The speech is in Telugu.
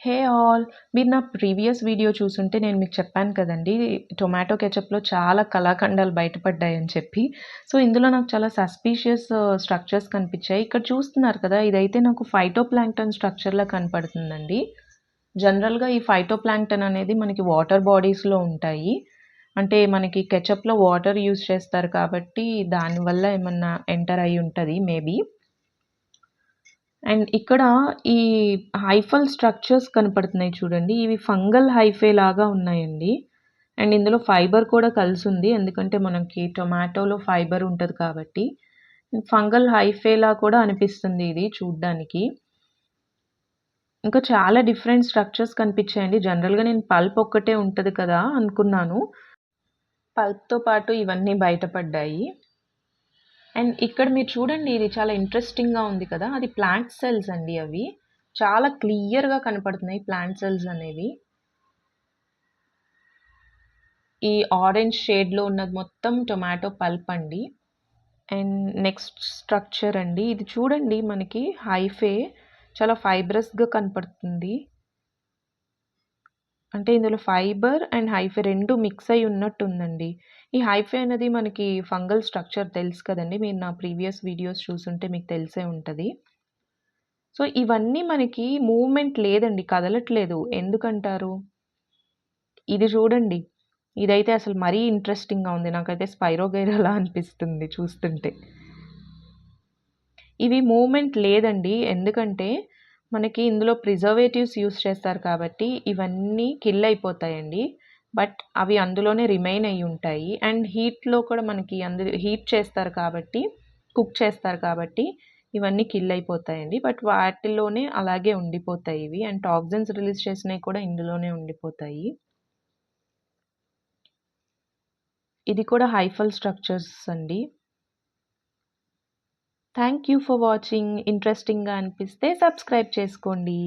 Hey all! మీరు నా ప్రీవియస్ వీడియో చూసుంటే నేను మీకు చెప్పాను కదండీ! టొమాటో కెచప్‌లో చాలా కళాఖండాలు బయటపడ్డాయని చెప్పి. సో, ఇందులో నాకు చాలా సస్పీషియస్ స్ట్రక్చర్స్ కనిపిచ్చాయి. ఇక్కడ చూస్తున్నారు కదా! ఇదైతే నాకు ఫైటోప్లాంక్టన్ స్ట్రక్చర్‌లా కనపడుతుందండి. జనరల్‌గా ఈ ఫైటోప్లాంక్టన్ అనేది మనకి వాటర్ బాడీస్‌లో ఉంటాయి. అంటే మనకి కెచప్‌లో వాటర్ యూజ్ చేస్తారు కాబట్టి దానివల్ల ఏమన్నా ఎంటర్ అయ్యి ఉంటది మేబీ. అండ్ ఇక్కడ ఈ హైఫల్ స్ట్రక్చర్స్ కనపడుతున్నాయి చూడండి. ఇవి ఫంగల్ హైఫే లాగా ఉన్నాయండి. అండ్ ఇందులో ఫైబర్ కూడా కలిసుంది. ఎందుకంటే మనకి టొమాటోలో ఫైబర్ ఉంటది కాబట్టి. ఫంగల్ హైఫేలా కూడా అనిపిస్తుంది ఇది చూడ్డానికి. ఇంకా చాలా డిఫరెంట్ స్ట్రక్చర్స్ కనిపిచ్చాయండి. జనరల్‌గా నేను పల్ప్ ఒక్కటే ఉంటది కదా అనుకున్నాను. పల్ప్‌తో పాటు ఇవన్నీ బయటపడ్డాయి. అండ్ ఇక్కడ మీరు చూడండి ఇది చాలా ఇంట్రెస్టింగ్‌గా ఉంది కదా! అది ప్లాంట్ సెల్స్ అండి అవి. చాలా క్లియర్‌గా కనపడుతున్నాయి ప్లాంట్ సెల్స్ అనేవి. ఈ ఆరెంజ్ షేడ్‌లో ఉన్నది మొత్తం టొమాటో పల్ప్ అండి. అండ్ నెక్స్ట్ స్ట్రక్చర్ అండి. ఇది చూడండి మనకి హైఫే చాలా ఫైబ్రస్‌గా కనపడుతుంది. అంటే ఇందులో ఫైబర్ అండ్ హైఫే 2 మిక్స్ అయ్యి ఉన్నట్టుందండి. ఈ హైఫే అనేది మనకి ఫంగల్ స్ట్రక్చర్ తెలుసు కదండీ! మీరు నా ప్రీవియస్ వీడియోస్ చూసుంటే మీకు తెలిసే ఉంటది. సో, ఇవన్నీ మనకి మూవ్‌మెంట్ లేదండి. కదలట్లేదు. ఎందుకంటారు? ఇది చూడండి. ఇదైతే అసలు మరీ ఇంట్రెస్టింగ్‌గా ఉంది. నాకైతే స్పైరోగైరాలా అనిపిస్తుంది చూస్తుంటే. ఇవి మూవ్‌మెంట్ లేదండి. ఎందుకంటే, మనకి ఇందులో ప్రిజర్వేటివ్స్ యూజ్ చేస్తారు కాబట్టి, ఇవన్నీ కిల్ అయిపోతాయండి. బట్ అవి అందులోనే రిమైన్ అయ్యుంటాయి. అండ్ హీట్‌లో కూడా మనకి హీట్ చేస్తారు కాబట్టి, కుక్ చేస్తారు కాబట్టి, ఇవన్నీ కిల్ అయిపోతాయండి. బట్ వాటిలోనే అలాగే ఉండిపోతాయి ఇవి. అండ్ టాక్సిన్స్ రిలీజ్ చేసినయి కూడా ఇందులోనే ఉండిపోతాయి. ఇది కూడా హైఫల్ స్ట్రక్చర్స్ అండి. Thank you for watching. ఇంట్రెస్టింగ్‌గా అనిపిస్తే సబ్స్క్రైబ్ చేసుకోండి.